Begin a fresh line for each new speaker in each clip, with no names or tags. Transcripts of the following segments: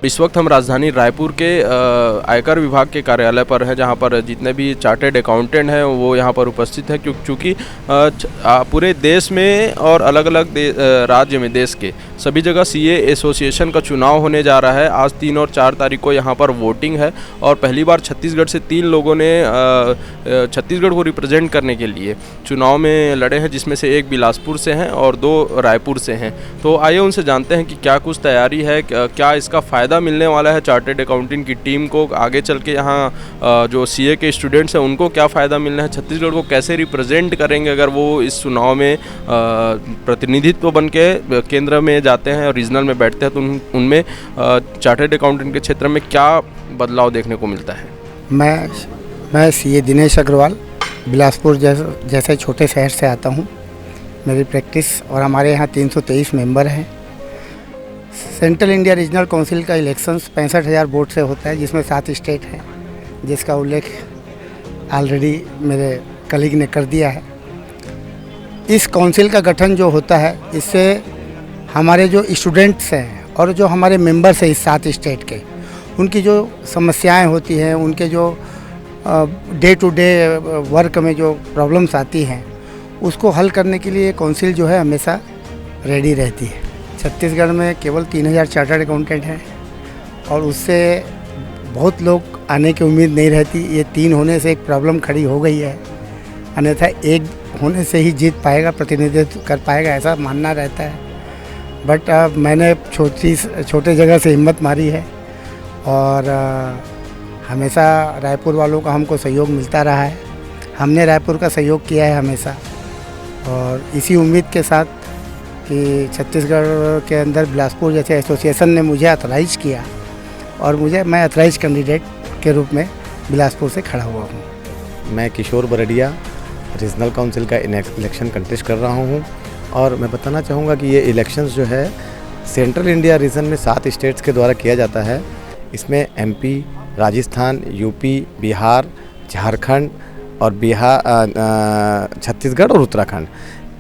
इस वक्त हम राजधानी रायपुर के आयकर विभाग के कार्यालय पर हैं, जहां पर जितने भी चार्टर्ड अकाउंटेंट हैं वो यहां पर उपस्थित हैं, क्योंकि पूरे देश में और अलग अलग राज्य में देश के सभी जगह सीए एसोसिएशन का चुनाव होने जा रहा है। आज 3 और 4 तारीख को यहां पर वोटिंग है और पहली बार छत्तीसगढ़ से 3 लोगों ने छत्तीसगढ़ को रिप्रेजेंट करने के लिए चुनाव में लड़े हैं, जिसमें से एक बिलासपुर से हैं और 2 रायपुर से हैं। तो आइए उनसे जानते हैं कि क्या कुछ तैयारी है, क्या इसका फ़ायदा मिलने वाला है चार्टर्ड अकाउंटेंट की टीम को आगे चल के, यहाँ जो सीए के स्टूडेंट्स हैं उनको क्या फ़ायदा मिलना है, छत्तीसगढ़ को कैसे रिप्रेजेंट करेंगे अगर वो इस चुनाव में प्रतिनिधित्व बन के केंद्र में जाते हैं और रीजनल में बैठते हैं, तो उनमें चार्टर्ड अकाउंटेंट के क्षेत्र में क्या बदलाव देखने को मिलता है।
मैं सीए दिनेश अग्रवाल बिलासपुर जैसे छोटे शहर से आता हूँ। मेरी प्रैक्टिस और हमारे यहाँ 323 मेंबर हैं। सेंट्रल इंडिया रीजनल काउंसिल का इलेक्शंस 65,000 वोट से होता है, जिसमें 7 स्टेट हैं, जिसका उल्लेख ऑलरेडी मेरे कलीग ने कर दिया है। इस काउंसिल का गठन जो होता है, इससे हमारे जो स्टूडेंट्स हैं और जो हमारे मेंबर्स हैं इस 7 स्टेट के, उनकी जो समस्याएं होती हैं, उनके जो डे टू डे वर्क में जो प्रॉब्लम्स आती हैं, उसको हल करने के लिए काउंसिल जो है हमेशा रेडी रहती है। छत्तीसगढ़ में केवल 3,000 चार्टर्ड अकाउंटेंट हैं और उससे बहुत लोग आने की उम्मीद नहीं रहती। ये 3 होने से एक प्रॉब्लम खड़ी हो गई है, अन्यथा 1 होने से ही जीत पाएगा, प्रतिनिधित्व कर पाएगा, ऐसा मानना रहता है। बट मैंने छोटे जगह से हिम्मत मारी है और हमेशा रायपुर वालों का हमको सहयोग मिलता रहा है। हमने रायपुर का सहयोग किया है हमेशा, और इसी उम्मीद के साथ कि छत्तीसगढ़ के अंदर बिलासपुर जैसे एसोसिएशन ने मुझे ऑथराइज किया और मैं ऑथराइज कैंडिडेट के रूप में बिलासपुर से खड़ा हुआ हूँ।
मैं किशोर बरडिया रीजनल काउंसिल का इलेक्शन कंटेस्ट कर रहा हूँ और मैं बताना चाहूँगा कि ये इलेक्शंस जो है सेंट्रल इंडिया रीजन में 7 स्टेट्स के द्वारा किया जाता है। इसमें एमपी, राजस्थान, यूपी, बिहार, झारखंड और छत्तीसगढ़ और उत्तराखंड।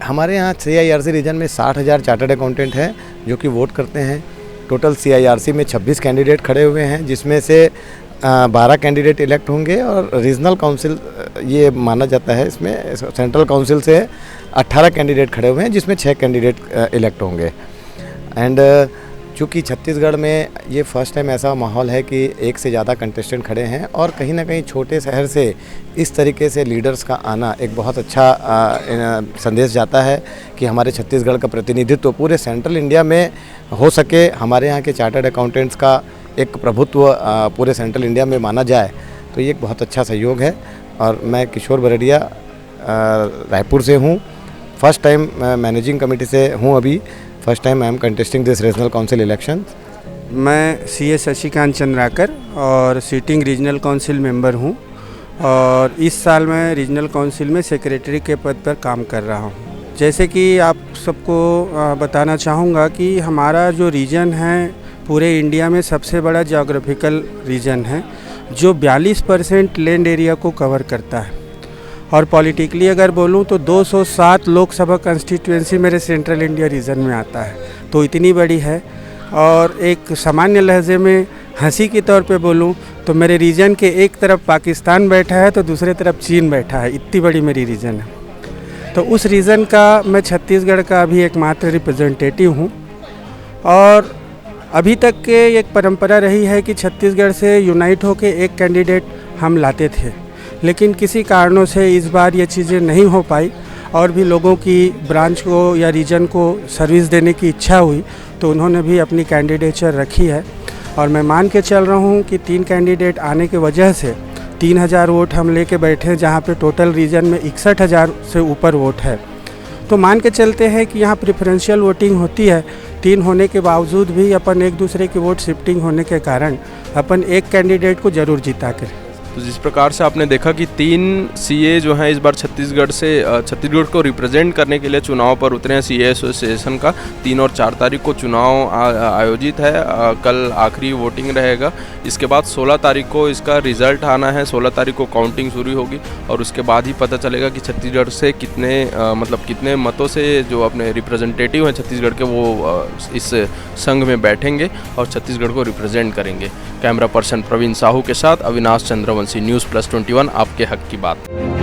हमारे यहाँ CIRC रीजन में 60,000 चार्टर्ड अकाउंटेंट हैं जो कि वोट करते हैं। टोटल CIRC में 26 कैंडिडेट खड़े हुए हैं, जिसमें से 12 कैंडिडेट इलेक्ट होंगे और रीजनल काउंसिल ये माना जाता है, इसमें सेंट्रल काउंसिल से 18 कैंडिडेट खड़े हुए हैं, जिसमें 6 कैंडिडेट इलेक्ट होंगे। एंड चूँकि छत्तीसगढ़ में ये फर्स्ट टाइम ऐसा माहौल है कि 1 से ज़्यादा कंटेस्टेंट खड़े हैं और कहीं ना कहीं छोटे शहर से इस तरीके से लीडर्स का आना एक बहुत अच्छा संदेश जाता है कि हमारे छत्तीसगढ़ का प्रतिनिधित्व पूरे सेंट्रल इंडिया में हो सके। हमारे यहाँ के चार्टर्ड अकाउंटेंट्स का एक प्रभुत्व पूरे सेंट्रल इंडिया में माना जाए, तो ये एक बहुत अच्छा सहयोग है। और मैं किशोर बरडिया रायपुर से हूँ। फर्स्ट टाइम मैनेजिंग कमेटी से हूँ अभी। First time I am contesting this regional council election.
मैं CA शशिकांत चंद्राकर और सीटिंग रीजनल काउंसिल मेंबर हूं और इस साल मैं रीजनल काउंसिल में सेक्रेटरी के पद पर काम कर रहा हूं। जैसे कि आप सबको बताना चाहूँगा कि हमारा जो रीजन है पूरे इंडिया में सबसे बड़ा ज्योग्राफिकल रीजन है, जो 42% लैंड एरिया को कवर करता है। और पॉलिटिकली अगर बोलूं तो 207 लोकसभा कंस्टिट्यूएंसी मेरे सेंट्रल इंडिया रीजन में आता है, तो इतनी बड़ी है। और एक सामान्य लहजे में हंसी के तौर पे बोलूं तो मेरे रीजन के एक तरफ पाकिस्तान बैठा है तो दूसरे तरफ चीन बैठा है, इतनी बड़ी मेरी रीजन है। तो उस रीजन का मैं छत्तीसगढ़ का अभी एकमात्र रिप्रेजेंटेटिव हूँ। और अभी तक के एक परंपरा रही है कि छत्तीसगढ़ से यूनाइट होके एक कैंडिडेट हम लाते थे, लेकिन किसी कारणों से इस बार ये चीज़ें नहीं हो पाई और भी लोगों की ब्रांच को या रीजन को सर्विस देने की इच्छा हुई, तो उन्होंने भी अपनी कैंडिडेचर रखी है। और मैं मान के चल रहा हूँ कि 3 कैंडिडेट आने की वजह से 3,000 वोट हम लेके बैठे हैं, जहाँ पे टोटल रीजन में 61,000 से ऊपर वोट है। तो मान के चलते हैं कि यहाँ प्रेफरेंशियल वोटिंग होती है। 3 होने के बावजूद भी अपन एक दूसरे की वोट शिफ्टिंग होने के कारण अपन एक कैंडिडेट को ज़रूर जीता कर
तो जिस प्रकार से आपने देखा कि 3 सीए जो हैं इस बार छत्तीसगढ़ को रिप्रेजेंट करने के लिए चुनाव पर उतरे हैं। सीए एसोसिएशन का 3 और 4 तारीख को चुनाव आयोजित है। कल आखिरी वोटिंग रहेगा। इसके बाद 16 तारीख को इसका रिजल्ट आना है। 16 तारीख को काउंटिंग शुरू होगी और उसके बाद ही पता चलेगा कि छत्तीसगढ़ से कितने मतों से जो अपने रिप्रेजेंटेटिव हैं छत्तीसगढ़ के वो इस संघ में बैठेंगे और छत्तीसगढ़ को रिप्रेजेंट करेंगे। कैमरा पर्सन प्रवीण साहू के साथ अविनाश चंद्रवंशी, न्यूज़ प्लस 21, आपके हक की बात।